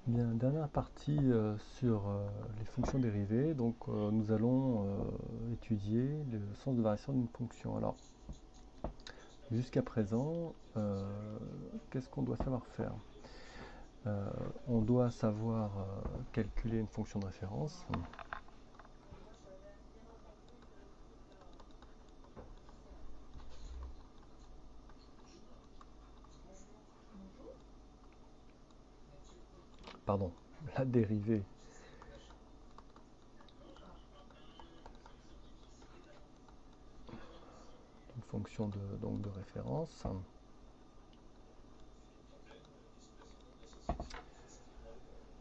Bien, dernière partie sur les fonctions dérivées. Donc, nous allons étudier le sens de variation d'une fonction. Alors, jusqu'à présent, qu'est-ce qu'on doit savoir faire? On doit savoir calculer une fonction de référence. Pardon, la dérivée d'une fonction donc de référence.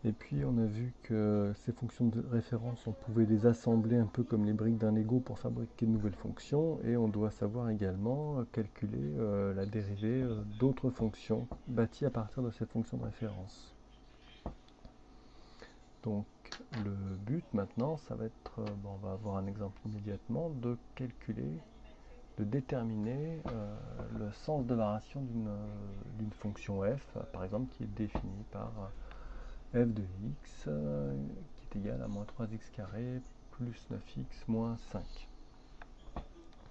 Et puis on a vu que ces fonctions de référence, on pouvait les assembler un peu comme les briques d'un Lego pour fabriquer de nouvelles fonctions. Et on doit savoir également calculer la dérivée d'autres fonctions bâties à partir de cette fonction de référence. Donc le but maintenant, ça va être, bon, on va avoir un exemple immédiatement, de calculer, de déterminer le sens de variation d'une fonction f, par exemple, qui est définie par f de x qui est égal à moins 3x carré plus 9x moins 5.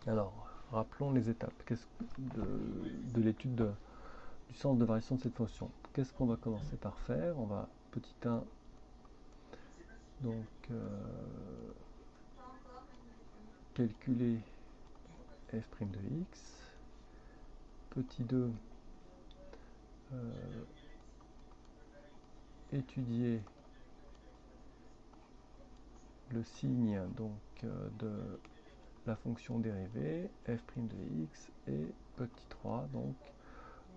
Alors, rappelons les étapes de l'étude du sens de variation de cette fonction. Qu'est-ce qu'on va commencer par faire? On va, petit 1, donc calculer f' de x. Petit 2, étudier le signe donc de la fonction dérivée f' de x, et petit 3, donc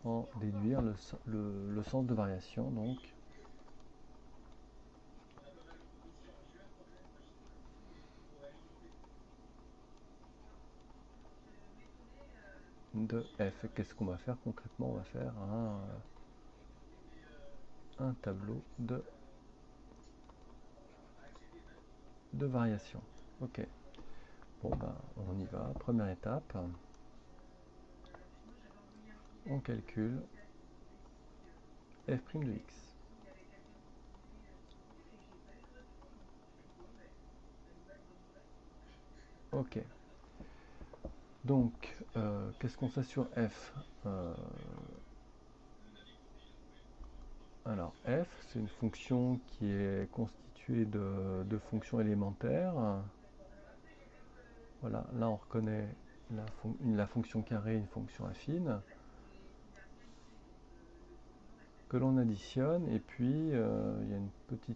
en déduire le sens de variation donc de f. Qu'est-ce qu'on va faire concrètement? On va faire un tableau de variation. Ok. Bon ben on y va. Première étape, on calcule f' de x. Ok. Donc qu'est-ce qu'on sait sur f? Alors f, c'est une fonction qui est constituée de fonctions élémentaires. Voilà, là on reconnaît la fonction carrée, une fonction affine, que l'on additionne, et puis il y a un petit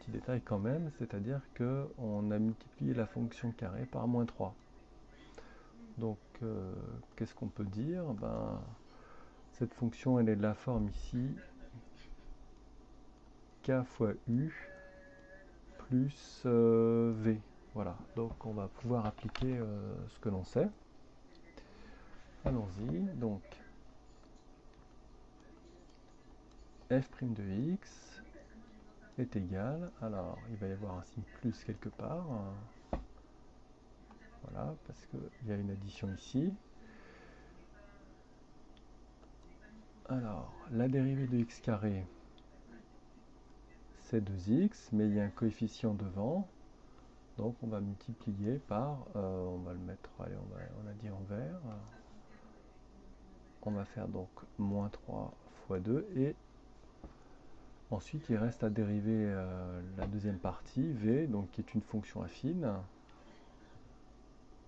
détail quand même, c'est-à-dire qu'on a multiplié la fonction carrée par moins 3. Donc qu'est-ce qu'on peut dire? Ben, cette fonction elle est de la forme ici k fois u plus v. Voilà, donc on va pouvoir appliquer ce que l'on sait. Allons-y, donc f' de x est égal, alors il va y avoir un signe plus quelque part, voilà, parce qu'il y a une addition ici. Alors, la dérivée de x carré, c'est 2x, mais il y a un coefficient devant, donc on va multiplier par, on va le mettre, allez, on a dit en vert, on va faire donc moins 3 fois 2, et ensuite il reste à dériver la deuxième partie, v, donc qui est une fonction affine.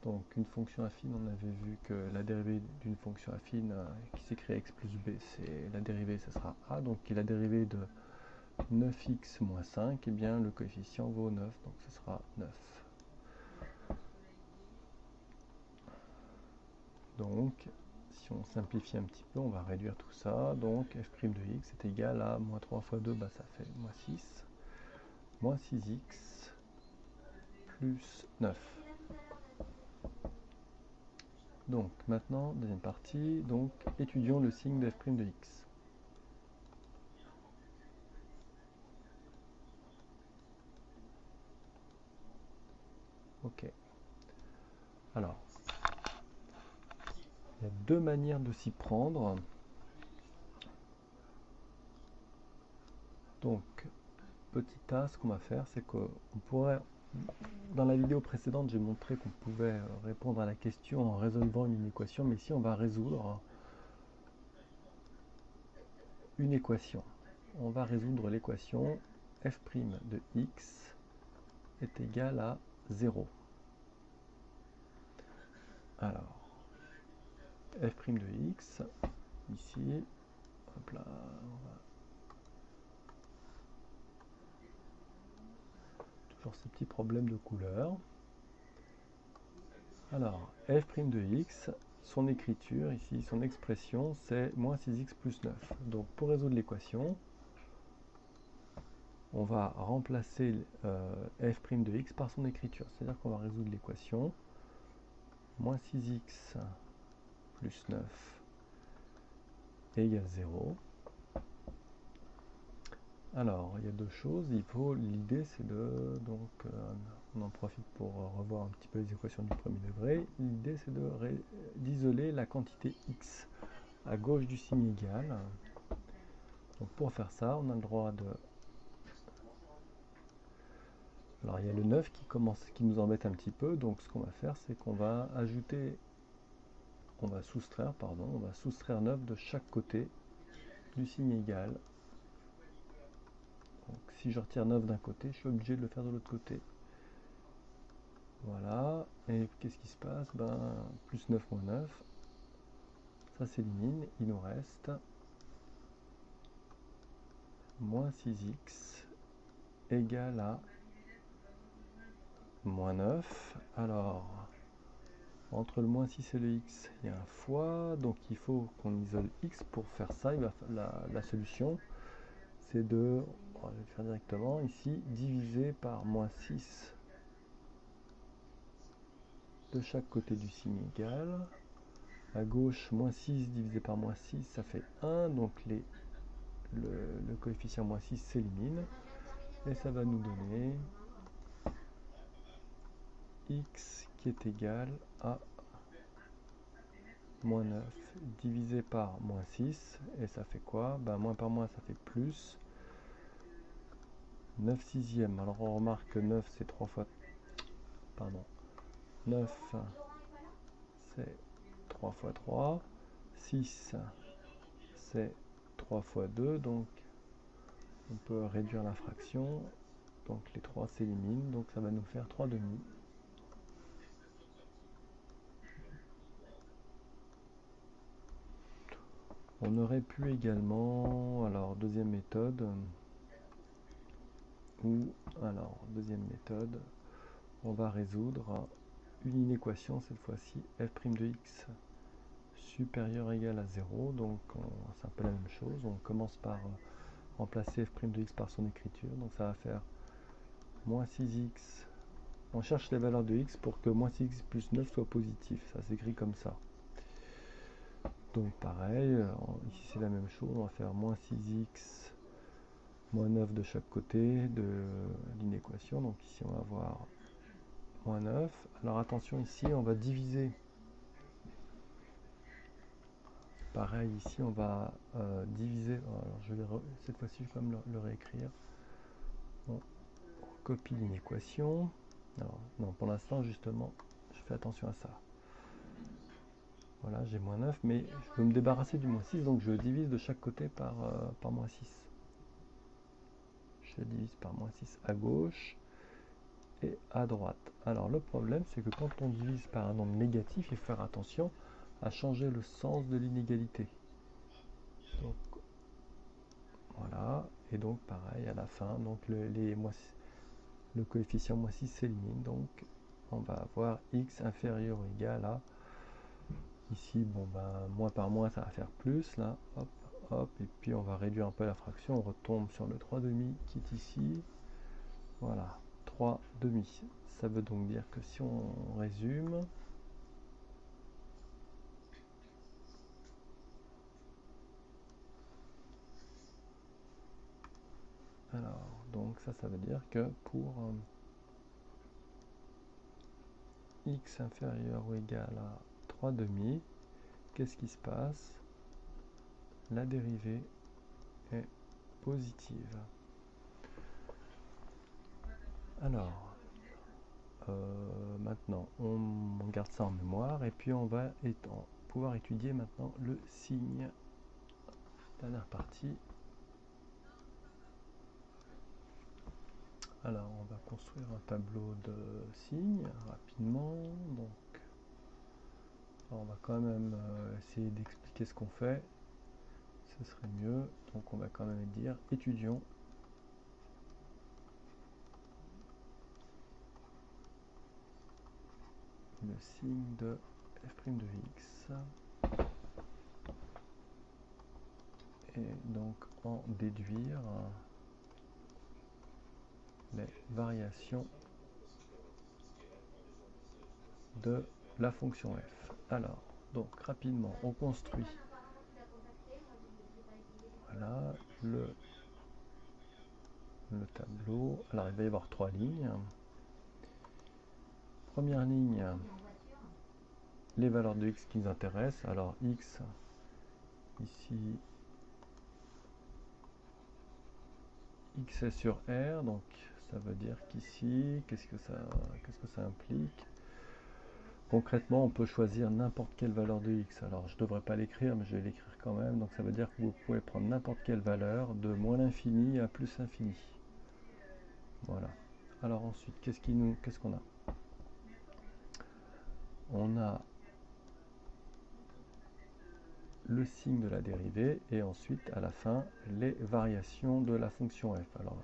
Donc une fonction affine, on avait vu que la dérivée d'une fonction affine qui s'écrit x plus b, c'est la dérivée, ce sera a, donc qui est la dérivée de 9x moins 5, et bien le coefficient vaut 9, donc ce sera 9. Donc si on simplifie un petit peu, on va réduire tout ça, donc f' de x est égal à moins 3 fois 2, bah, ça fait moins 6, moins 6x plus 9. Donc maintenant, deuxième partie, donc étudions le signe de f' de x. Ok. Alors, il y a deux manières de s'y prendre. Donc, petit a, ce qu'on va faire, c'est qu'on pourrait, dans la vidéo précédente, j'ai montré qu'on pouvait répondre à la question en résolvant une équation, mais ici on va résoudre une équation. On va résoudre l'équation f' de x est égal à 0. Alors, f' de x, ici, hop là, on va toujours ces petits problèmes de couleur. Alors, f' de x, son écriture, ici, son expression, c'est moins 6x plus 9. Donc, pour résoudre l'équation, on va remplacer f' de x par son écriture. C'est-à-dire qu'on va résoudre l'équation moins 6x plus 9 égale 0. Alors, il y a deux choses. L'idée, c'est de, donc, on en profite pour revoir un petit peu les équations du premier degré. L'idée, c'est d'isoler la quantité x à gauche du signe égal. Donc, pour faire ça, on a le droit de... Alors, il y a le 9 qui nous embête un petit peu. Donc, ce qu'on va faire, c'est qu'on va on va soustraire 9 de chaque côté du signe égal. Donc, si je retire 9 d'un côté, je suis obligé de le faire de l'autre côté. Voilà, et qu'est-ce qui se passe? Ben, plus 9 moins 9, ça s'élimine, il nous reste moins 6x égale à moins 9. Alors, entre le moins 6 et le x, il y a un fois, donc il faut qu'on isole x. Pour faire ça, la solution, c'est de, on va le faire directement ici, diviser par moins 6 de chaque côté du signe égal. À gauche, moins 6 divisé par moins 6, ça fait 1, donc le coefficient moins 6 s'élimine, et ça va nous donner x qui est égal à moins 9 divisé par moins 6, et ça fait quoi? Ben, moins par moins, ça fait plus 9 sixièmes. Alors on remarque que 9 c'est 3 fois... Pardon. 9 c'est 3 fois 3. 6 c'est 3 fois 2, donc on peut réduire la fraction. Donc les 3 s'éliminent, donc ça va nous faire 3 demi. On aurait pu également, alors deuxième méthode, deuxième méthode, on va résoudre une inéquation, cette fois-ci f' de x supérieur ou égal à 0, donc c'est un peu la même chose. On commence par remplacer f' de x par son écriture, donc ça va faire moins 6x, on cherche les valeurs de x pour que moins 6x plus 9 soit positif, ça s'écrit comme ça. Donc pareil, ici c'est la même chose, on va faire moins 6x moins 9 de chaque côté de l'inéquation, donc ici on va avoir moins 9. Alors attention, ici on va diviser. Pareil, ici on va diviser, alors cette fois-ci je vais quand même le réécrire. On copie l'inéquation. Alors non, pour l'instant justement, je fais attention à ça. Voilà, j'ai moins 9, mais je veux me débarrasser du moins 6, donc je divise de chaque côté par moins 6. Je divise par moins 6 à gauche et à droite. Alors le problème, c'est que quand on divise par un nombre négatif, il faut faire attention à changer le sens de l'inégalité. Donc voilà, et donc pareil à la fin, donc le coefficient moins 6 s'élimine, donc on va avoir x inférieur ou égal à, ici, bon ben, moins par moins, ça va faire plus, là, hop, hop, et puis on va réduire un peu la fraction, on retombe sur le 3 demi qui est ici, voilà, 3 demi. Ça veut donc dire que si on résume, alors, donc ça veut dire que pour x inférieur ou égal à 3 demi, qu'est-ce qui se passe? La dérivée est positive. Alors, maintenant, on garde ça en mémoire et puis on va pouvoir étudier maintenant le signe. Dernière partie. Alors, on va construire un tableau de signes rapidement. Donc, on va quand même essayer d'expliquer ce qu'on fait. Ce serait mieux. Donc, on va quand même dire étudions le signe de f' de x. Et donc, en déduire les variations de la fonction f. Alors, donc rapidement, on construit voilà le tableau. Alors, il va y avoir 3 lignes. Première ligne, les valeurs de x qui nous intéressent. Alors, x, ici, x est sur R, donc ça veut dire qu'ici, qu'est-ce que ça implique? Concrètement, on peut choisir n'importe quelle valeur de x. Alors, je ne devrais pas l'écrire, mais je vais l'écrire quand même. Donc, ça veut dire que vous pouvez prendre n'importe quelle valeur de moins l'infini à plus l'infini. Voilà. Alors ensuite, qu'est-ce qu'on a? On a le signe de la dérivée et ensuite, à la fin, les variations de la fonction f. Alors,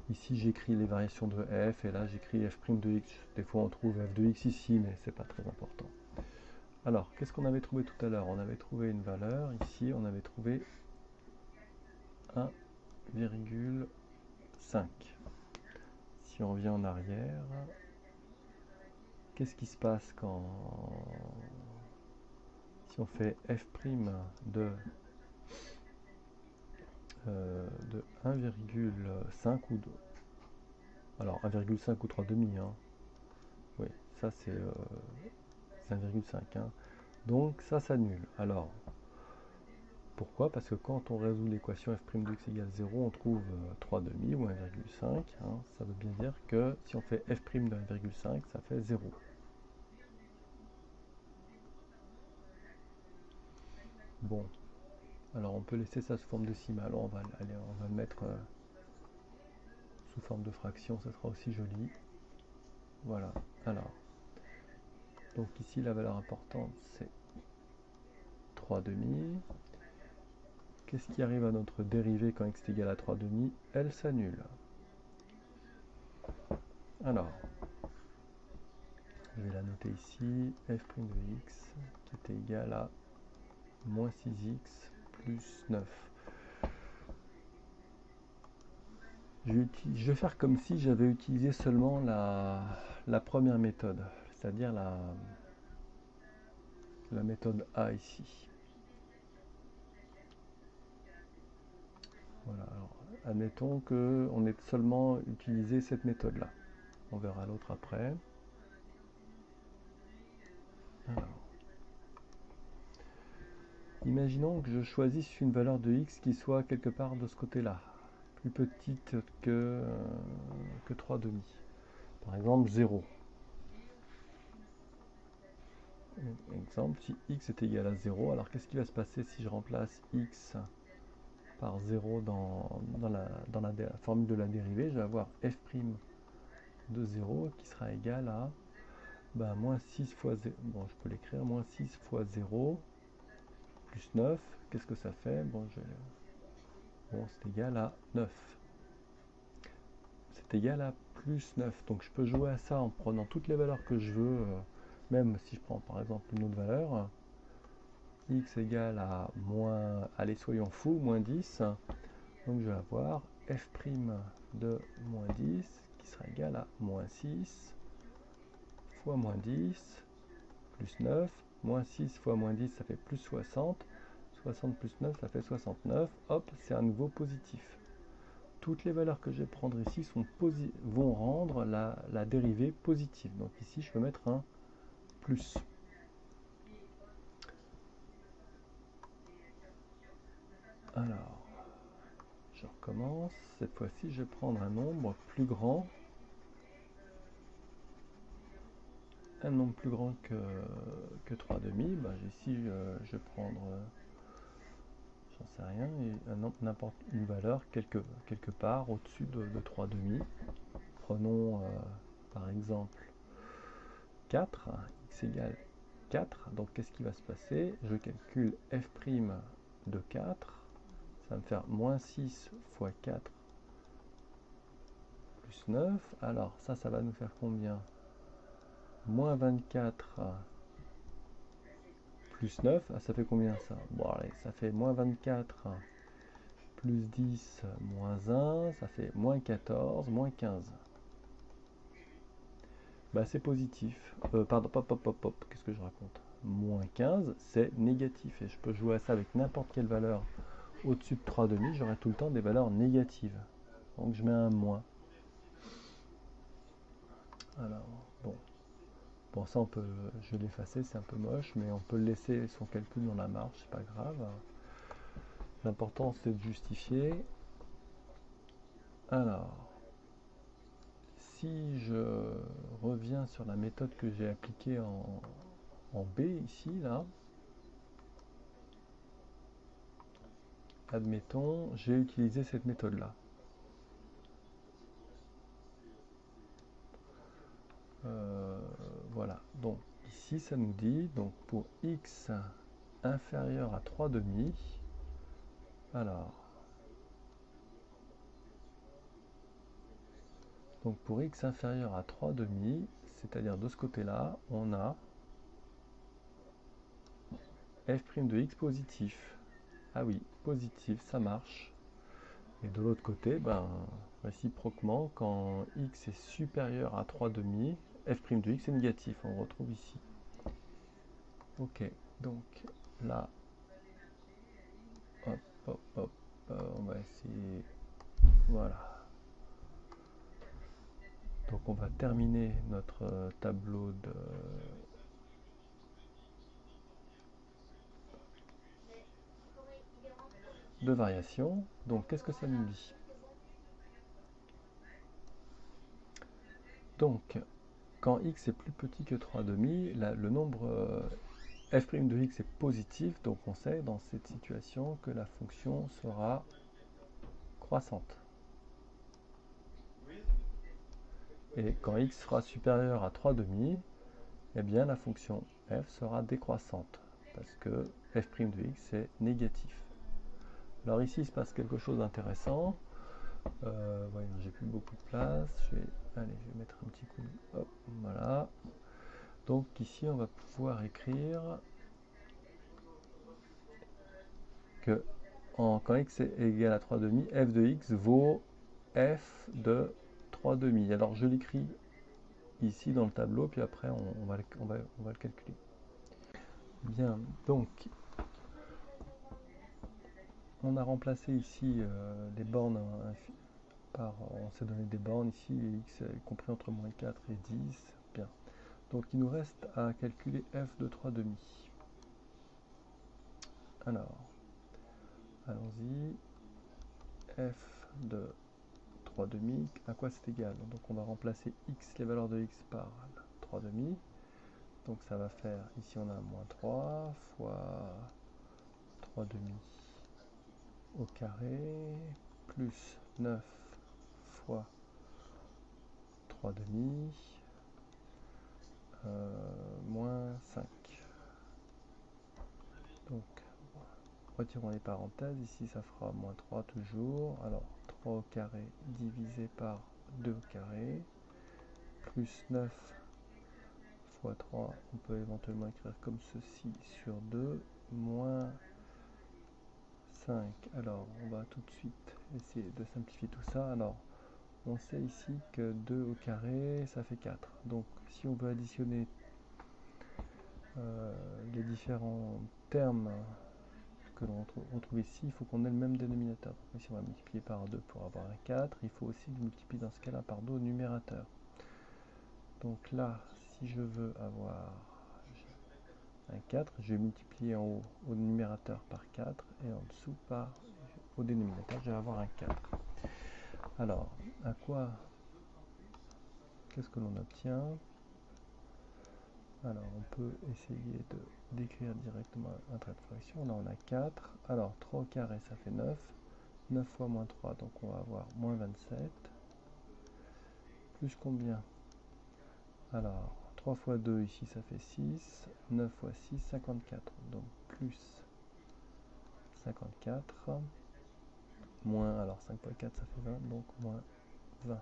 ici, j'écris les variations de f et là, j'écris f' de x. Des fois, on trouve f de x ici, mais c'est pas très important. Alors, qu'est-ce qu'on avait trouvé tout à l'heure? On avait trouvé une valeur. Ici, on avait trouvé 1,5. Si on revient en arrière, qu'est-ce qui se passe quand... Si on fait f' de 1,5 ou 2. Alors 1,5 ou 3 demi. Hein. Oui, ça c'est 1,5. Hein. Donc ça s'annule. Alors, pourquoi? Parce que quand on résout l'équation f' de x égale 0, on trouve 3 demi ou 1,5. Hein. Ça veut bien dire que si on fait f' de 1,5, ça fait 0. Bon, alors on peut laisser ça sous forme décimale. On va le mettre sous forme de fraction, ça sera aussi joli. Voilà, alors, donc ici la valeur importante c'est 3 demi. Qu'est-ce qui arrive à notre dérivée quand x est égal à 3 demi? Elle s'annule. Alors, je vais la noter ici, f' de x qui est égal à moins 6x plus 9. Je vais faire comme si j'avais utilisé seulement la première méthode, c'est-à-dire la méthode A ici. Voilà, alors admettons qu'on ait seulement utilisé cette méthode-là. On verra l'autre après. Alors, imaginons que je choisisse une valeur de x qui soit quelque part de ce côté-là, plus petite que 3 demi. Par exemple 0. Exemple, si x est égal à 0, alors qu'est-ce qui va se passer si je remplace x par 0 dans la formule de la dérivée? Je vais avoir f' de 0 qui sera égal à moins 6 fois 0. Bon, je peux l'écrire, moins 6 fois 0 plus 9. Qu'est-ce que ça fait? Bon, c'est égal à 9. C'est égal à plus 9. Donc je peux jouer à ça en prenant toutes les valeurs que je veux, même si je prends par exemple une autre valeur. X égale à moins, allez soyons fous, moins 10. Donc je vais avoir f' de moins 10 qui sera égal à moins 6 fois moins 10 plus 9. Moins 6 fois moins 10 ça fait plus 60. 60 plus 9 ça fait 69. Hop, c'est à nouveau positif. Toutes les valeurs que je vais prendre ici vont rendre la dérivée positive. Donc ici, je peux mettre un plus. Alors, je recommence. Cette fois-ci, je vais prendre un nombre plus grand. Un nombre plus grand que 3,5. Bah, ici, je vais prendre, j'en sais rien, n'importe une valeur quelque part au-dessus de 3,5. Prenons par exemple 4, x égale 4. Donc qu'est-ce qui va se passer? Je calcule f' de 4. Ça va me faire moins 6 fois 4 plus 9. Alors ça va nous faire combien? Moins 24 plus 9. Ah, ça fait combien ça? Bon allez, ça fait moins 24 plus 10 moins 1. Ça fait moins 14, moins 15. Bah c'est positif. Pardon, qu'est-ce que je raconte? Moins 15, c'est négatif. Et je peux jouer à ça avec n'importe quelle valeur au-dessus de 3,5, j'aurai tout le temps des valeurs négatives. Donc je mets un moins. Alors, bon. Bon, ça, je vais l'effacer, c'est un peu moche, mais on peut le laisser son calcul dans la marge, c'est pas grave. L'important, c'est de justifier. Alors, si je reviens sur la méthode que j'ai appliquée en B, ici, là, admettons, j'ai utilisé cette méthode-là. Voilà, donc ici, ça nous dit, donc pour x inférieur à 3,5, alors, donc pour x inférieur à 3,5, c'est-à-dire de ce côté-là, on a f' de x positif. Ah oui, positif, ça marche. Et de l'autre côté, ben, réciproquement, quand x est supérieur à 3,5, f' de x est négatif, on retrouve ici. Ok, donc là, hop, hop, hop, on va essayer, voilà. Donc on va terminer notre tableau de variation. Donc qu'est-ce que ça nous dit? Donc quand x est plus petit que 3,5, le nombre f' de x est positif, donc on sait dans cette situation que la fonction sera croissante. Et quand x sera supérieur à 3,5, eh bien la fonction f sera décroissante, parce que f' de x est négatif. Alors ici, il se passe quelque chose d'intéressant. Voyons, j'ai plus beaucoup de place. Allez, je vais mettre un petit coup. Hop, voilà. Donc ici, on va pouvoir écrire que quand x est égal à 3,5, f de x vaut f de 3,5. Alors je l'écris ici dans le tableau, puis après on va le calculer. Bien, donc on a remplacé ici les bornes par, on s'est donné des bornes ici, x est compris entre moins 4 et 10. Bien. Donc il nous reste à calculer f de 3,5. Alors, allons-y. F de 3,5, à quoi c'est égal? Donc on va remplacer x, les valeurs de x par 3,5. Donc ça va faire, ici on a moins 3 fois 3,5 au carré, plus 9 fois 3,5, moins 5. Donc, retirons les parenthèses, ici ça fera moins 3 toujours. Alors, 3 au carré divisé par 2 au carré, plus 9 fois 3, on peut éventuellement écrire comme ceci sur 2, moins 5. Alors, on va tout de suite essayer de simplifier tout ça. Alors, on sait ici que 2 au carré, ça fait 4. Donc, si on veut additionner les différents termes que l'on retrouve ici, il faut qu'on ait le même dénominateur. Donc, ici, on va multiplier par 2 pour avoir un 4. Il faut aussi multiplier dans ce cas-là par 2 au numérateur. Donc là, si je veux avoir un 4, je vais multiplier en haut au numérateur par 4 et en dessous par au dénominateur, je vais avoir un 4. Alors, qu'est-ce que l'on obtient? Alors, on peut essayer d'écrire directement un trait de fraction. Là, on a 4. Alors, 3 au carré, ça fait 9. 9 fois moins 3, donc on va avoir moins 27. Plus combien? Alors, 3 fois 2, ici, ça fait 6. 9 fois 6, 54. Donc, plus 54. Moins, alors 5 fois 4, ça fait 20. Donc, moins 20.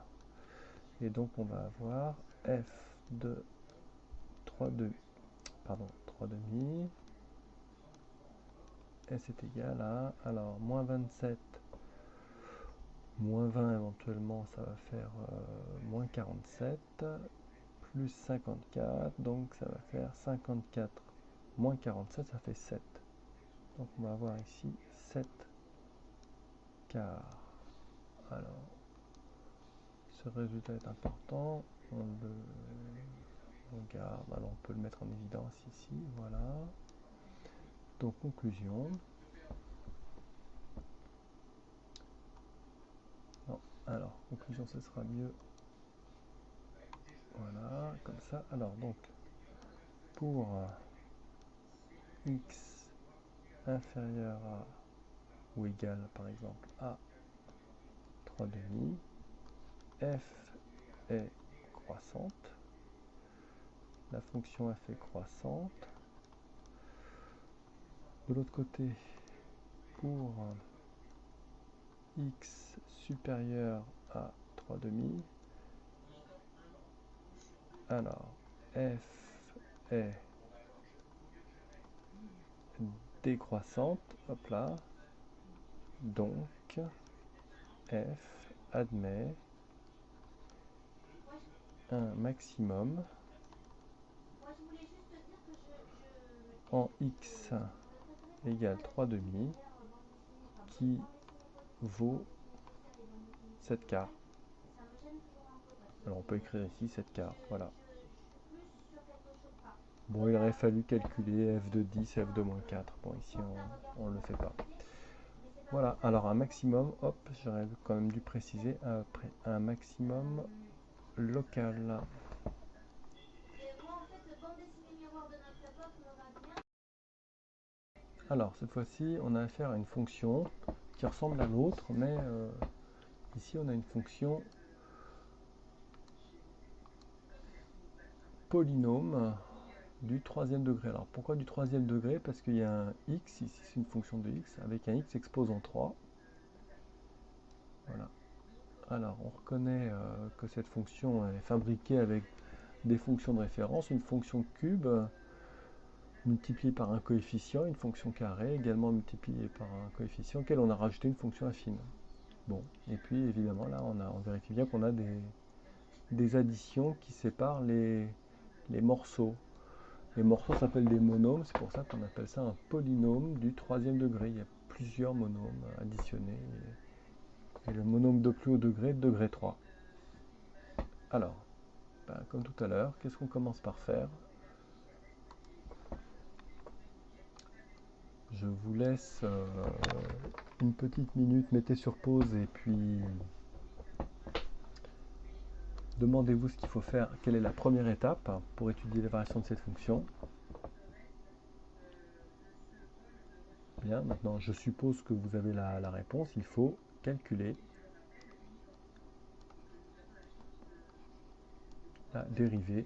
Et donc, on va avoir f de 3 demi. S est égal à, alors, moins 27, moins 20 éventuellement, ça va faire moins 47, plus 54, donc ça va faire 54, moins 47, ça fait 7. Donc on va avoir ici 7 quarts. Alors, ce résultat est important, on le regarde, alors on peut le mettre en évidence ici, voilà. Donc conclusion. Non, alors conclusion, ce sera mieux. Voilà, comme ça. Alors donc, pour x inférieur à ou égal par exemple à 3 demi, f est croissante, la fonction f est croissante. De l'autre côté, pour x supérieur à 3 demi, alors f est décroissante, hop là, donc f admet un maximum en x égale 3 demi qui vaut 7 quarts. Alors on peut écrire ici 7 quarts, voilà. Bon, il aurait fallu calculer f de 10, f de moins 4. Bon, ici on ne le fait pas. Voilà, alors un maximum, hop, j'aurais quand même dû préciser, après un maximum local. Alors cette fois-ci, on a affaire à une fonction qui ressemble à l'autre, mais ici on a une fonction polynôme du troisième degré. Alors pourquoi du troisième degré? Parce qu'il y a un x, ici c'est une fonction de x, avec un x exposant 3. Voilà. Alors on reconnaît que cette fonction est fabriquée avec des fonctions de référence, une fonction cube multipliée par un coefficient, une fonction carrée également multipliée par un coefficient auquel on a rajouté une fonction affine. Bon, et puis évidemment là on vérifie bien qu'on a des additions qui séparent les morceaux. Les morceaux s'appellent des monômes, c'est pour ça qu'on appelle ça un polynôme du troisième degré. Il y a plusieurs monômes additionnés. Et le monôme de plus haut degré, degré 3. Alors, comme tout à l'heure, qu'est-ce qu'on commence par faire? Je vous laisse une petite minute, mettez sur pause et puis demandez-vous ce qu'il faut faire, quelle est la première étape pour étudier les variations de cette fonction. Bien, maintenant je suppose que vous avez la réponse, il faut calculer la dérivée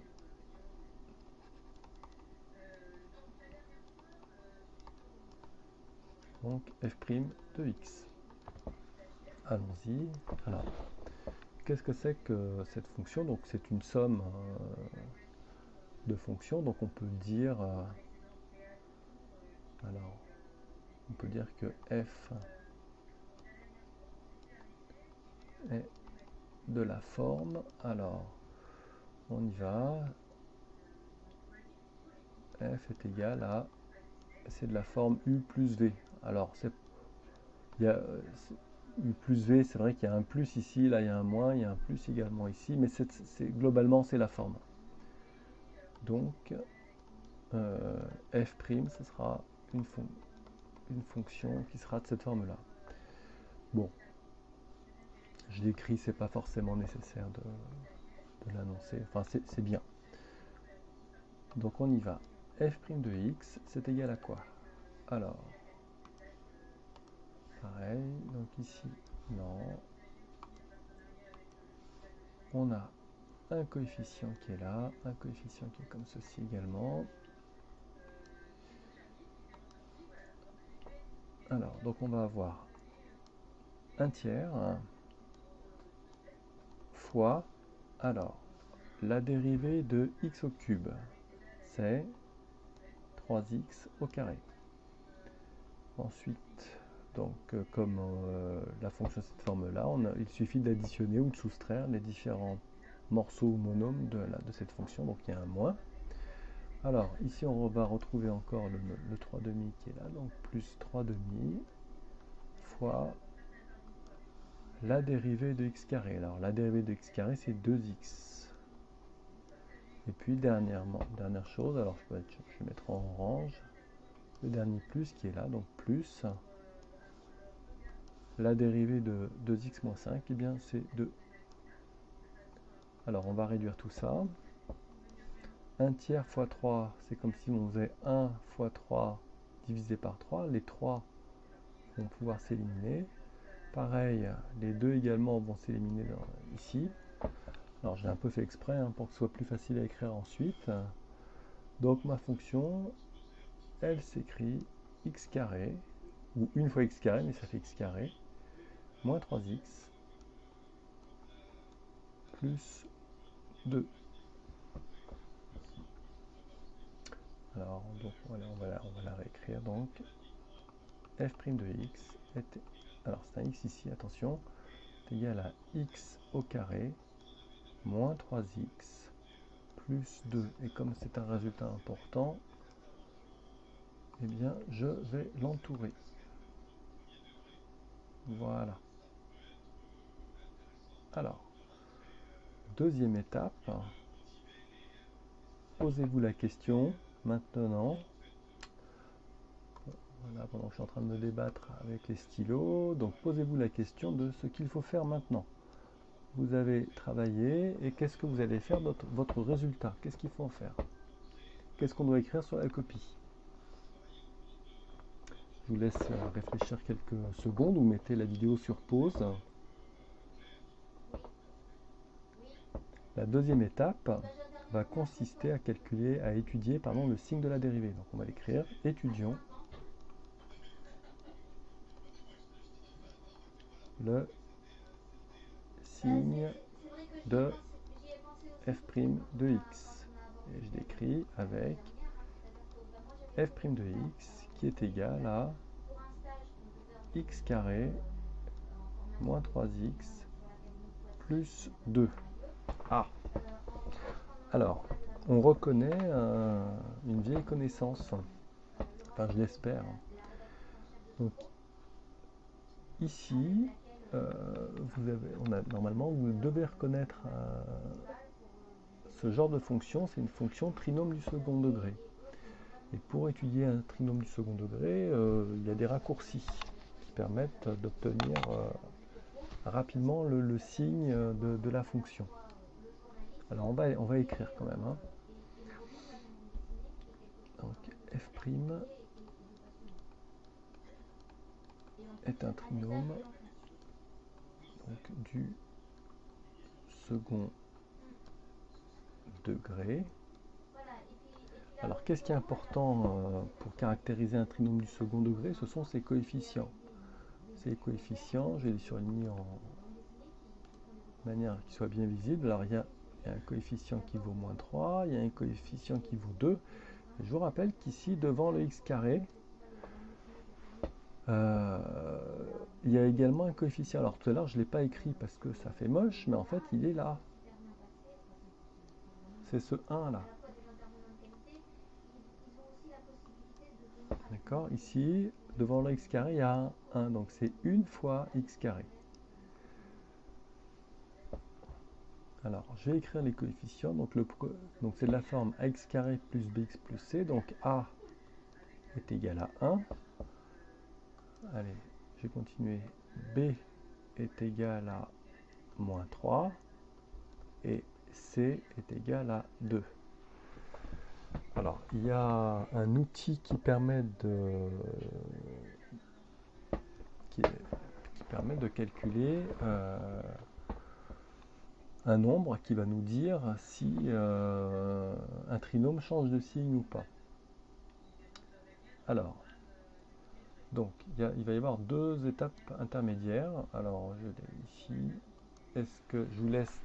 donc f' de x. Allons-y. Alors, qu'est-ce que c'est que cette fonction? Donc c'est une somme de fonctions, donc on peut dire alors on peut dire que f est de la forme, alors on y va, f est égal à, c'est de la forme u plus v. Alors il y a u plus v, c'est vrai qu'il y a un plus ici, là il y a un moins, il y a un plus également ici, mais globalement c'est la forme. Donc f', ce sera une fonction qui sera de cette forme-là. Bon, je l'écris, c'est pas forcément nécessaire de l'annoncer. Enfin, c'est bien. Donc on y va. F' de x, c'est égal à quoi? Alors, pareil, donc ici, non. On a un coefficient qui est là, un coefficient qui est comme ceci également. Alors, donc on va avoir un tiers fois, alors, la dérivée de x au cube, c'est 3x au carré. Ensuite, donc comme la fonction de cette forme-là, il suffit d'additionner ou de soustraire les différents morceaux ou monômes de cette fonction, donc il y a un moins. Alors, ici on va retrouver encore le 3 demi qui est là, donc plus 3 demi fois la dérivée de x carré. Alors, la dérivée de x carré, c'est 2x. Et puis, dernière chose, alors je vais mettre en orange, le dernier plus qui est là, donc plus la dérivée de 2x moins 5, et bien c'est 2. Alors, on va réduire tout ça. 1 tiers fois 3, c'est comme si on faisait 1 fois 3 divisé par 3. Les 3 vont pouvoir s'éliminer. Pareil, les 2 également vont s'éliminer ici. Alors j'ai un peu fait exprès pour que ce soit plus facile à écrire ensuite. Donc ma fonction, elle s'écrit x carré, ou une fois x carré, mais ça fait x carré, moins 3x, plus 2. Alors donc, voilà, on va la réécrire. Donc f' de x est, alors c'est un x ici, attention, est égal à x au carré moins 3x plus 2. Et comme c'est un résultat important, eh bien je vais l'entourer. Voilà. Alors, deuxième étape, posez-vous la question maintenant. Voilà, pendant que je suis en train de me débattre avec les stylos, donc posez-vous la question de ce qu'il faut faire maintenant. Vous avez travaillé et qu'est-ce que vous allez faire de votre résultat? Qu'est-ce qu'il faut en faire? Qu'est-ce qu'on doit écrire sur la copie? Je vous laisse réfléchir quelques secondes ou mettez la vidéo sur pause. La deuxième étape va consister à calculer, à étudier le signe de la dérivée. Donc on va l'écrire, étudions le signe de f' de x. Et je l'écris avec f' de x qui est égal à x carré moins 3x plus 2. Ah, alors, on reconnaît une vieille connaissance, enfin je l'espère. Donc ici, normalement vous devez reconnaître ce genre de fonction, c'est une fonction trinôme du second degré. Et pour étudier un trinôme du second degré, il y a des raccourcis qui permettent d'obtenir rapidement le signe de la fonction. Alors on va écrire quand même. Donc f' est un trinôme donc, du second degré. Alors qu'est-ce qui est important pour caractériser un trinôme du second degré? Ce sont ses coefficients. Ces coefficients, je vais les surligner en manière qu'ils soient bien visibles. Alors il y a un coefficient qui vaut moins 3, il y a un coefficient qui vaut 2. Et je vous rappelle qu'ici, devant le x carré, il y a également un coefficient. Alors tout à l'heure, je ne l'ai pas écrit parce que ça fait moche, mais en fait, il est là. C'est ce 1 là. D'accord? Ici, devant le x carré, il y a un 1. Donc c'est une fois x carré. Alors, je vais écrire les coefficients. Donc c'est de la forme ax carré plus bx plus c. Donc a est égal à 1. Allez, je vais continuer B est égal à moins 3 et C est égal à 2. Alors, il y a un outil qui permet de calculer un nombre qui va nous dire si un trinôme change de signe ou pas. Alors, donc, il va y avoir deux étapes intermédiaires. Alors, je l'ai ici. Est-ce que je vous laisse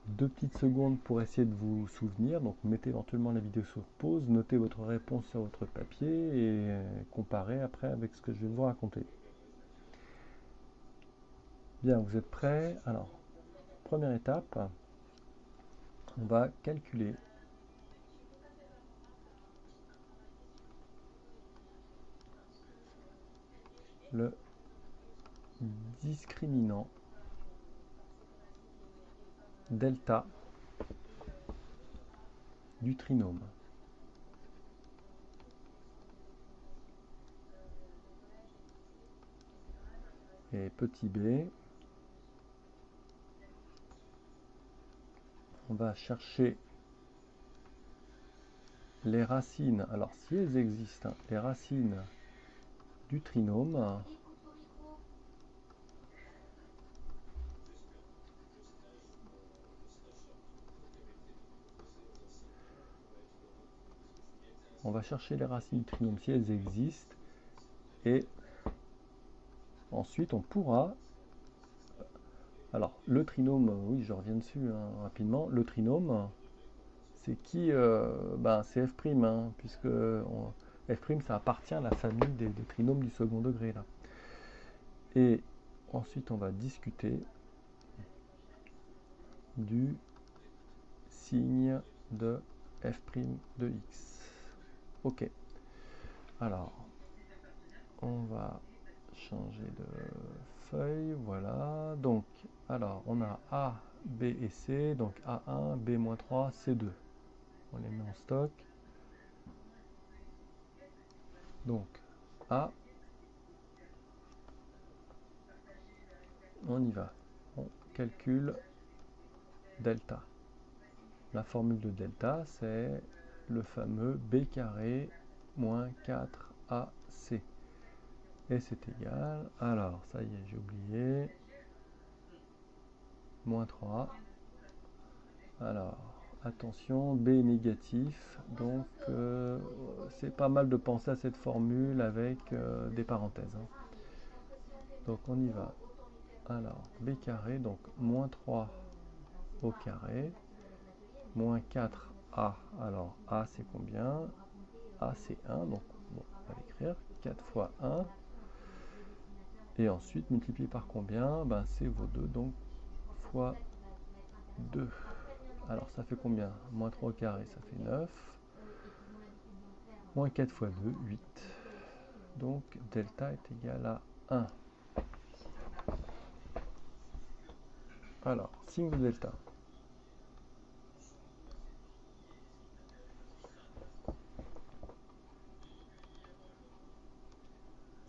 2 petites secondes pour essayer de vous souvenir? Donc, mettez éventuellement la vidéo sur pause, notez votre réponse sur votre papier et comparez après avec ce que je vais vous raconter. Bien, vous êtes prêts? Alors, première étape, on va calculer le discriminant delta du trinôme. Et petit b, on va chercher les racines, alors si elles existent, les racines du trinôme. On va chercher les racines du trinôme si elles existent et ensuite on pourra, alors le trinôme, oui je reviens dessus rapidement, le trinôme c'est qui? C'est f', puisque f' ça appartient à la famille des trinômes du second degré là. Et ensuite on va discuter du signe de f' de x. Ok. Alors, on va changer de feuille, voilà. Donc, alors, on a A, B et C, donc A1, B-3, C2. On les met en stock. Donc, A, on y va. On calcule delta. La formule de delta, c'est le fameux B carré moins 4AC. Et c'est égal, alors ça y est, j'ai oublié, moins 3. Alors, attention, B est négatif, donc c'est pas mal de penser à cette formule avec des parenthèses. Donc on y va. Alors, B carré, donc moins 3 au carré, moins 4A. Alors, A c'est combien? A c'est 1, donc bon, on va l'écrire, 4 fois 1. Et ensuite, multiplié par combien? C vaut 2, donc fois 2. Alors, ça fait combien? Moins 3 au carré, ça fait 9. Moins 4 fois 2, 8. Donc, delta est égal à 1. Alors, signe de delta.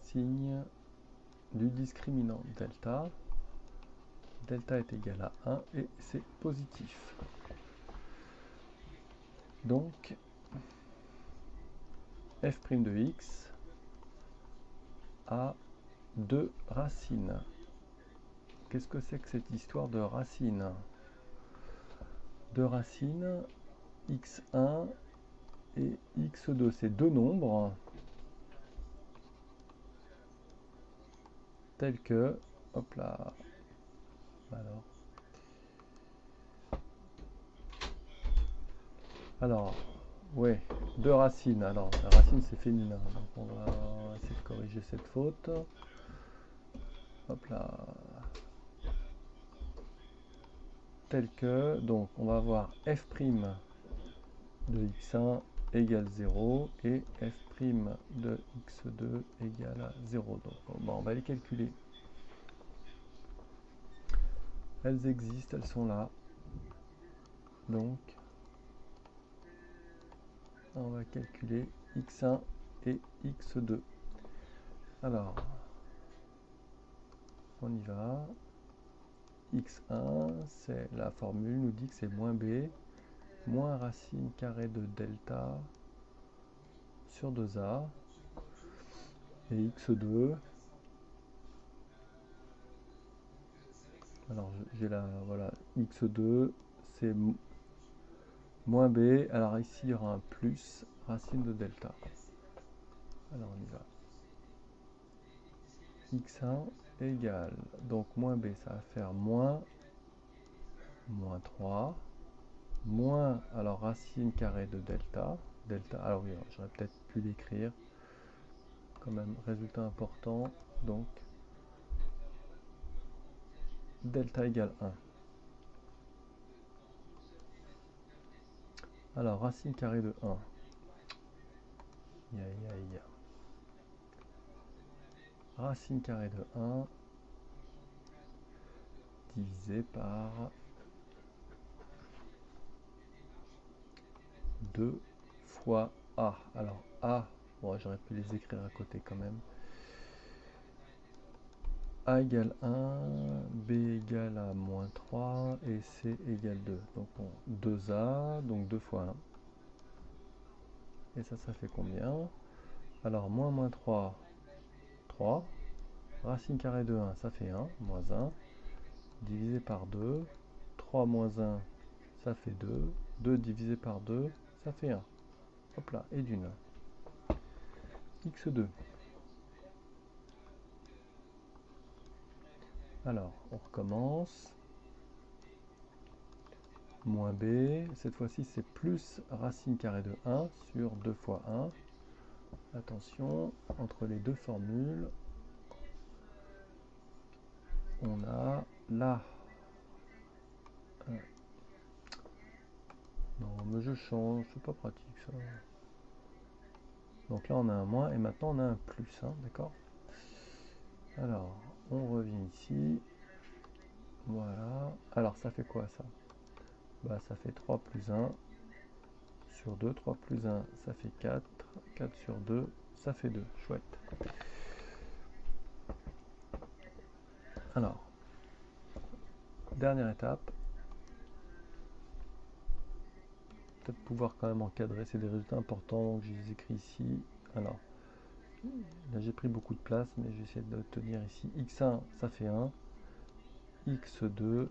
Signe du discriminant delta. Delta est égal à 1 et c'est positif. Donc, f' de x a 2 racines. Qu'est-ce que c'est que cette histoire de racines? Deux racines, x1 et x2, c'est deux nombres tels que, hop là, alors, ouais, deux racines. Alors, la racine c'est féminin, donc on va essayer de corriger cette faute. Hop là. Tel que, donc on va avoir f' de x1 égale 0 et f' de x2 égale à 0. Donc on va les calculer. Elles existent, elles sont là. Donc, on va calculer x1 et x2. Alors, On y va. x1, c'est la formule nous dit que c'est moins b, moins racine carrée de delta sur 2a. Et x2, alors j'ai la, voilà, x2, c'est moins b, alors ici il y aura un plus racine de delta. Alors on y va. x1 égale, donc moins b, ça va faire moins 3, moins, alors racine carrée de delta, alors oui, j'aurais peut-être pu l'écrire, quand même, résultat important, donc delta égale 1. Alors, racine carrée de 1. Racine carrée de 1 divisé par 2 fois A. Alors, A, bon, j'aurais pu les écrire à côté quand même. A égale 1, B égale à moins 3 et C égale 2. Donc, bon, 2A, donc 2 fois 1. Et ça fait combien? Alors, moins 3, 3. Racine carrée de 1, ça fait 1, moins 1. Divisé par 2. 3 moins 1, ça fait 2. 2 divisé par 2, ça fait 1. Hop là, et d'une. x2. Alors, on recommence. Moins b. Cette fois-ci, c'est plus racine carrée de 1 sur 2 fois 1. Attention, entre les deux formules, on a là. Non, mais je change, c'est pas pratique ça. Donc là, on a un moins et maintenant on a un plus, hein, d'accord? Alors, on revient ici. Voilà. Alors, ça fait quoi ça? Bah, ça fait 3 plus 1 sur 2. 3 plus 1, ça fait 4. 4 sur 2, ça fait 2. Chouette. Alors, dernière étape. Peut-être pouvoir quand même encadrer, c'est des résultats importants, donc je les écris ici. Alors, là j'ai pris beaucoup de place, mais j'essaie de tenir ici. x1, ça fait 1. x2,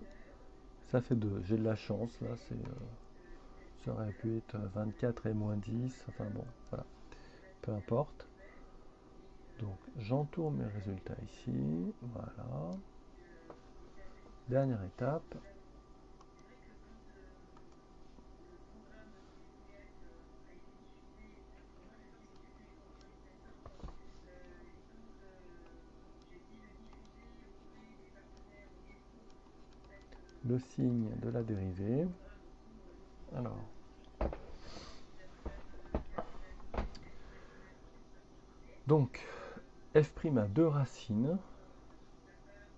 ça fait 2. J'ai de la chance, là, ça aurait pu être 24 et moins 10. Enfin bon, voilà. Peu importe. Donc, j'entoure mes résultats ici. Voilà. Dernière étape. Le signe de la dérivée. Alors, donc, f' a deux racines.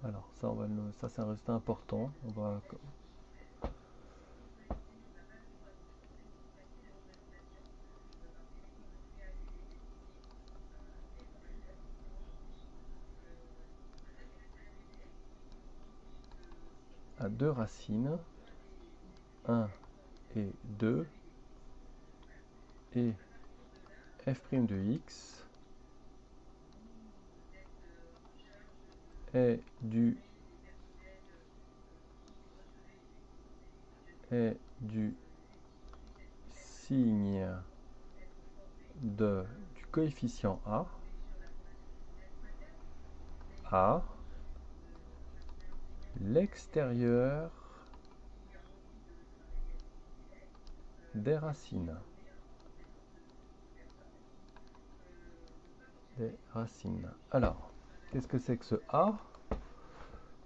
Alors, ça c'est un résultat important. On va à deux racines, 1 et 2, et f' de x est du signe du coefficient à l'extérieur des racines. Alors, qu'est-ce que c'est que ce A?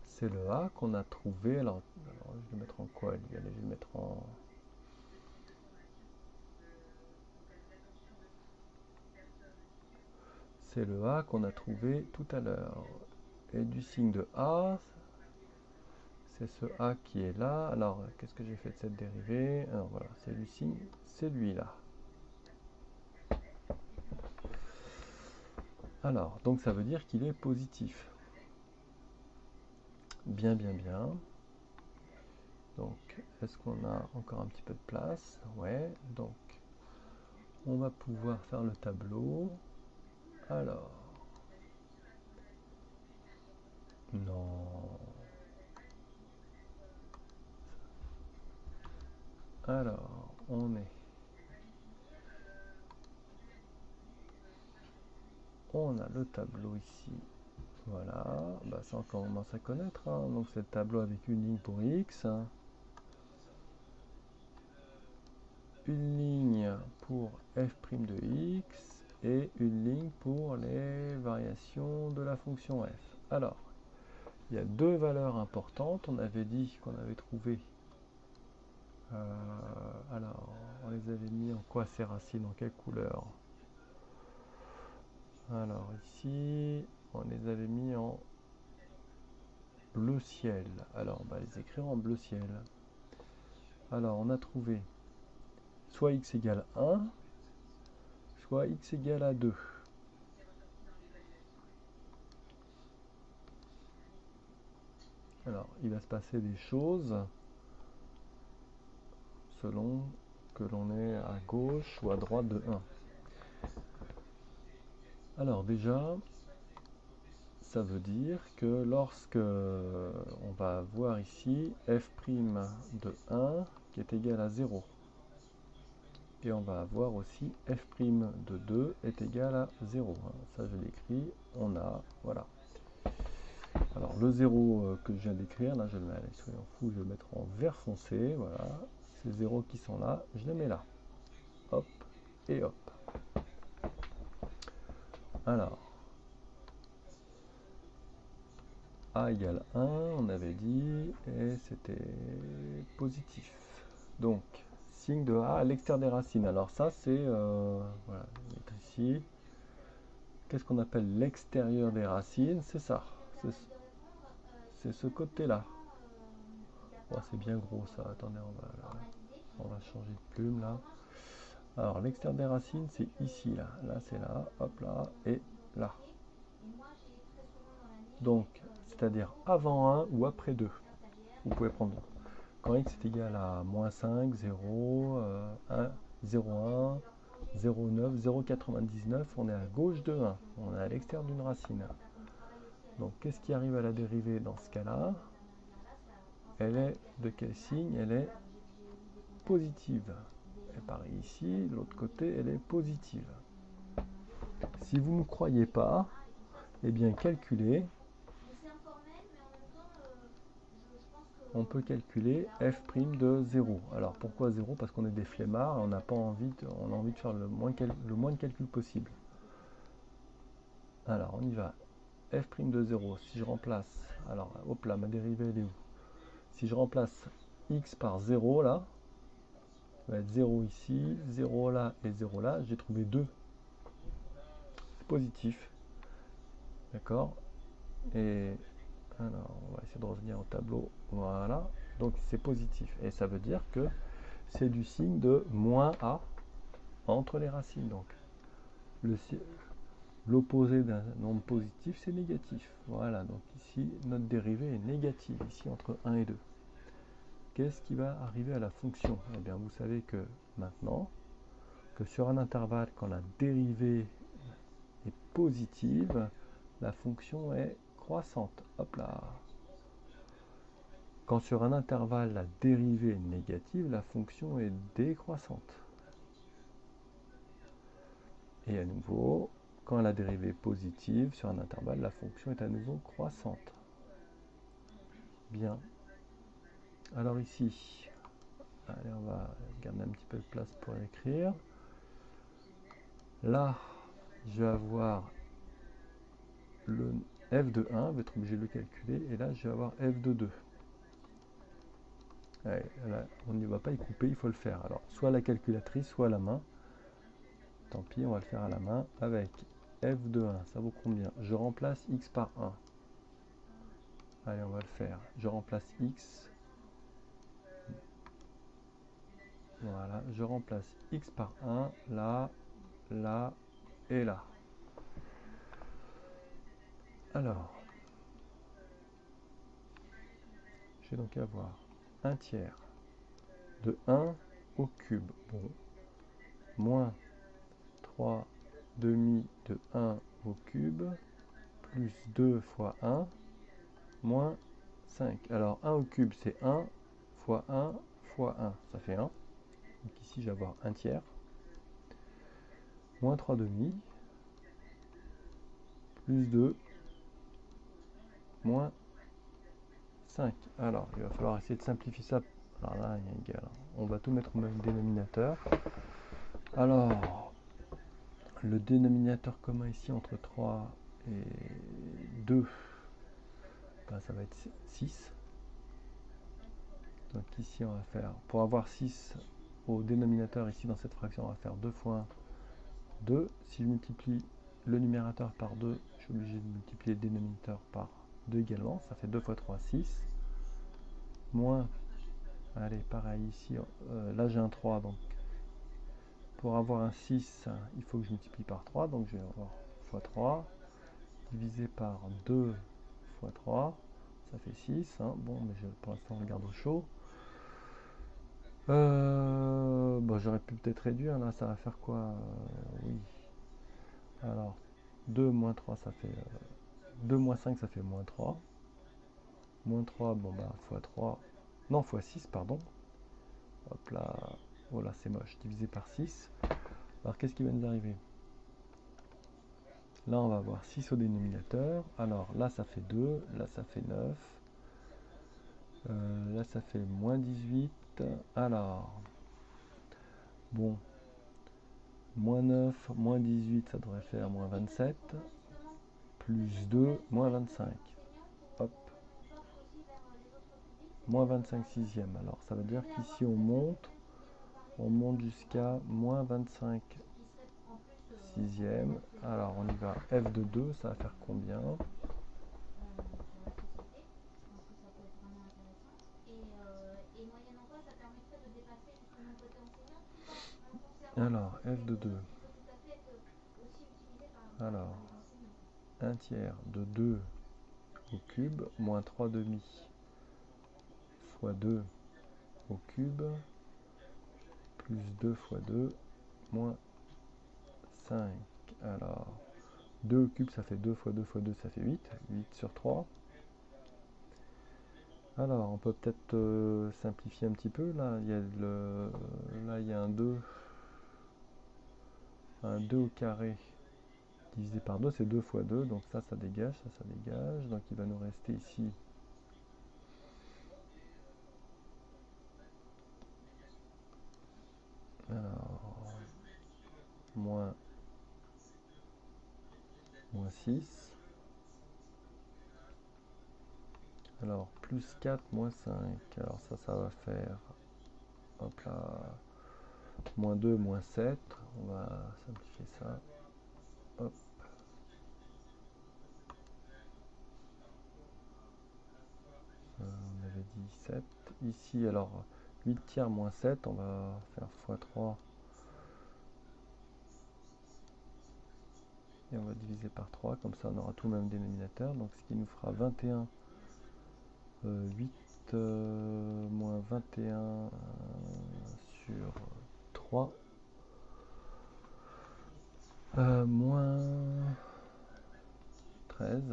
C'est le A qu'on a trouvé. Alors, je vais le mettre en quoi lui? Allez, je vais le mettre en... C'est le A qu'on a trouvé tout à l'heure. Et du signe de A, c'est ce A qui est là. Alors, qu'est-ce que j'ai fait de cette dérivée? Alors voilà, c'est du signe, c'est lui-là. Alors, donc ça veut dire qu'il est positif. bien, bien, bien. Donc, est-ce qu'on a encore un petit peu de place? Ouais, donc on va pouvoir faire le tableau. Alors, non. Alors, on a le tableau ici. Voilà, bah ça on commence à connaître, hein. Donc c'est le tableau avec une ligne pour x, une ligne pour f' de x et une ligne pour les variations de la fonction f. Alors, il y a deux valeurs importantes. On avait dit qu'on avait trouvé. Alors, on les avait mis en quoi ces racines? En quelle couleur? Alors ici, on les avait mis en bleu ciel. Alors, on va les écrire en bleu ciel. Alors, on a trouvé soit x égale 1, soit x égale à 2. Alors, il va se passer des choses selon que l'on est à gauche ou à droite de 1. Alors déjà, ça veut dire que lorsque on va avoir ici f' de 1 qui est égal à 0, et on va avoir aussi f' de 2 est égal à 0. Ça je l'écris, on a, voilà. Alors le 0 que je viens d'écrire, là je le mets, soyons fous, je vais le mettre en vert foncé, voilà. Ces 0 qui sont là, je les mets là. Hop, et hop. Alors, A égale 1, on avait dit, et c'était positif. Donc, signe de A à l'extérieur des racines. Alors ça, c'est, voilà, mettre ici. Qu'est-ce qu'on appelle l'extérieur des racines? C'est ça. C'est ce côté-là. Oh, c'est bien gros ça. Attendez, on va changer de plume là. Alors, l'extérieur des racines, c'est ici, là. Là, c'est là. Hop là. Et là. Donc, c'est-à-dire avant 1 ou après 2. Vous pouvez prendre quand x est égal à moins 5, 0, 1, 0,1, 0,9, 0,99, on est à gauche de 1. On est à l'extérieur d'une racine. Donc, qu'est-ce qui arrive à la dérivée dans ce cas-là? Elle est de quel signe? Elle est positive. Et pareil ici, de l'autre côté, elle est positive. Si vous ne me croyez pas, eh bien calculez. On peut calculer f' de 0. Alors pourquoi 0? Parce qu'on est des flemmards et on n'a pas envie on a envie de faire le moins de calculs possible. Alors on y va. F' de 0, si je remplace, alors hop là, ma dérivée elle est où? Si je remplace x par 0 là, ça va être 0 ici, 0 là et 0 là, j'ai trouvé 2. C'est positif. D'accord? Et alors on va essayer de revenir au tableau. Voilà. Donc c'est positif. Et ça veut dire que c'est du signe de moins A entre les racines. Donc l'opposé d'un nombre positif, c'est négatif. Voilà, donc ici, notre dérivée est négative, ici entre 1 et 2. Qu'est-ce qui va arriver à la fonction? Eh bien, vous savez que maintenant, que sur un intervalle, quand la dérivée est positive, la fonction est croissante. Hop là. Quand sur un intervalle, la dérivée est négative, la fonction est décroissante. Et à nouveau, quand la dérivée est positive sur un intervalle, la fonction est à nouveau croissante. Bien. Alors ici, allez, on va garder un petit peu de place pour écrire. Là, je vais avoir le f de 1, je vais être obligé de le calculer, et là, je vais avoir f de 2. Allez, là, on n'y va pas y couper, il faut le faire. Alors, soit à la calculatrice, soit à la main. Tant pis, on va le faire à la main avec f de 1. Ça vaut combien? Je remplace x par 1. Allez, on va le faire. Je remplace x. Voilà, je remplace x par 1, là, là et là. Alors, Je vais donc avoir 1 tiers de 1 au cube, bon, moins 3 demi de 1 au cube, plus 2 fois 1, moins 5. Alors 1 au cube, c'est 1 fois 1 fois 1, ça fait 1. Donc ici, je vais avoir 1 tiers, moins 3 demi, plus 2, moins 5. Alors, il va falloir essayer de simplifier ça. Alors là, il y a égal. On va tout mettre au même dénominateur. Alors, le dénominateur commun ici entre 3 et 2, ben, ça va être 6. Donc ici, on va faire, pour avoir 6 au dénominateur, ici dans cette fraction, on va faire 2 fois 1, 2. Si je multiplie le numérateur par 2, je suis obligé de multiplier le dénominateur par 2 également. Ça fait 2 fois 3, 6. Moins, allez, pareil ici, là j'ai un 3, donc pour avoir un 6, il faut que je multiplie par 3, donc je vais avoir fois 3, divisé par 2 fois 3, ça fait 6, hein. Bon, mais pour l'instant on le garde au chaud. Bon, j'aurais pu peut-être réduire, là ça va faire quoi? Oui. Alors, 2 moins 3, ça fait 2 moins 5, ça fait moins 3. Moins 3, bon bah, fois 3, non, fois 6, pardon. Hop là, voilà, c'est moche, divisé par 6. Alors, qu'est-ce qui va nous arriver? Là, on va avoir 6 au dénominateur. Alors, là, ça fait 2, là, ça fait 9. Là, ça fait moins 18. Alors, bon, moins 9, moins 18, ça devrait faire moins 27. Plus 2, moins 25. Hop. Moins 25 sixième. Alors, ça veut dire qu'ici, on monte jusqu'à moins 25 sixième. Alors, on y va. F de 2, ça va faire combien? Alors, F de 2. Alors, 1 tiers de 2 au cube, moins 3 demi fois 2 au cube, plus 2 fois 2, moins 5. Alors, 2 au cube, ça fait 2 fois 2 fois 2, ça fait 8. 8 sur 3. Alors, on peut peut-être simplifier un petit peu. Là, il y a un 2. Un 2 au carré divisé par 2, c'est 2 fois 2. Donc ça dégage, ça dégage. Donc il va nous rester ici alors, moins 6. Alors, plus 4, moins 5. Alors ça va faire, hop là, moins 2, moins 7. On va simplifier ça. Hop. On avait dit 7. Ici, alors, 8 tiers moins 7. On va faire fois 3. Et on va diviser par 3. Comme ça, on aura tout le même dénominateur. Donc, ce qui nous fera 21. 8 moins 21 sur 3 moins 13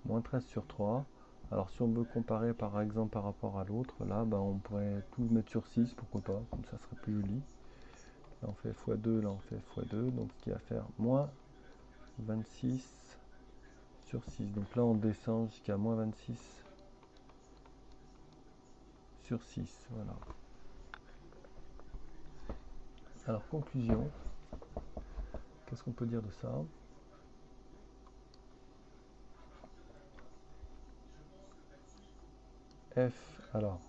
moins 13 sur 3. Alors si on veut comparer par exemple par rapport à l'autre, là on pourrait tout mettre sur 6, pourquoi pas, comme ça serait plus joli. Là on fait x2, là on fait x2, donc ce qui va faire moins 26 sur 6. Donc là on descend jusqu'à moins 26 sur 6, voilà. Alors conclusion, qu'est-ce qu'on peut dire de ça? F, alors,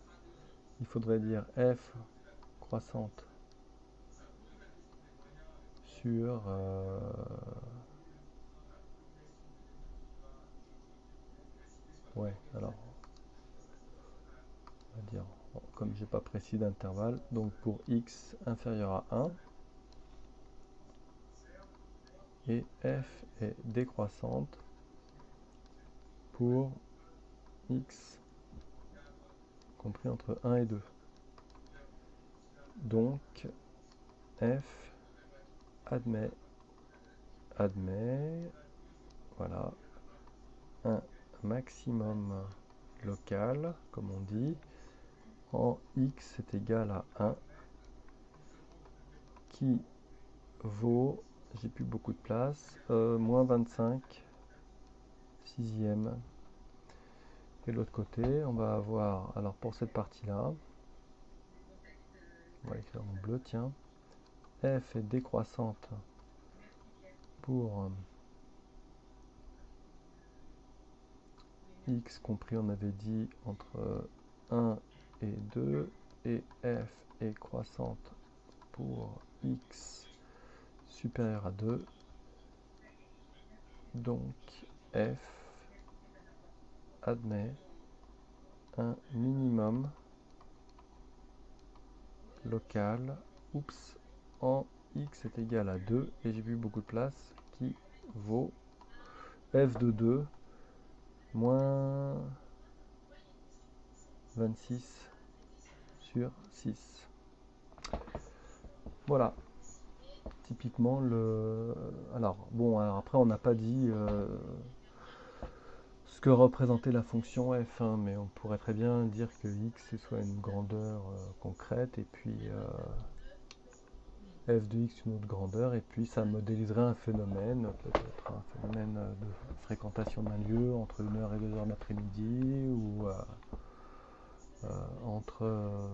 il faudrait dire F croissante sur ouais, alors on va dire, bon, comme j'ai pas précis d'intervalle, donc pour x inférieur à 1 et f est décroissante pour x compris entre 1 et 2. Donc f admet, voilà, un maximum local, comme on dit, en x est égal à 1, qui vaut, j'ai plus beaucoup de place, moins 25 sixième. Et de l'autre côté, on va avoir, alors pour cette partie-là, on va écrire en bleu, tiens, f est décroissante pour x compris, on avait dit, entre 1 et 2, et f est croissante pour x supérieur à 2. Donc f admet un minimum local, en x est égal à 2, et j'ai vu beaucoup de place, qui vaut f de 2 moins 26 sur 6. Voilà, typiquement le... Alors, bon, alors après on n'a pas dit ce que représentait la fonction f, hein, mais on pourrait très bien dire que x soit une grandeur concrète, et puis f de x une autre grandeur, et puis ça modéliserait un phénomène, peut-être un phénomène de fréquentation d'un lieu entre 1h et 2h de l'après-midi, ou entre,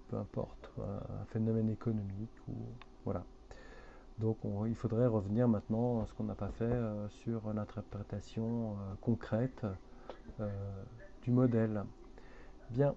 peu importe, un phénomène économique, ou voilà. Donc il faudrait revenir maintenant, ce qu'on n'a pas fait, sur l'interprétation concrète du modèle. Bien.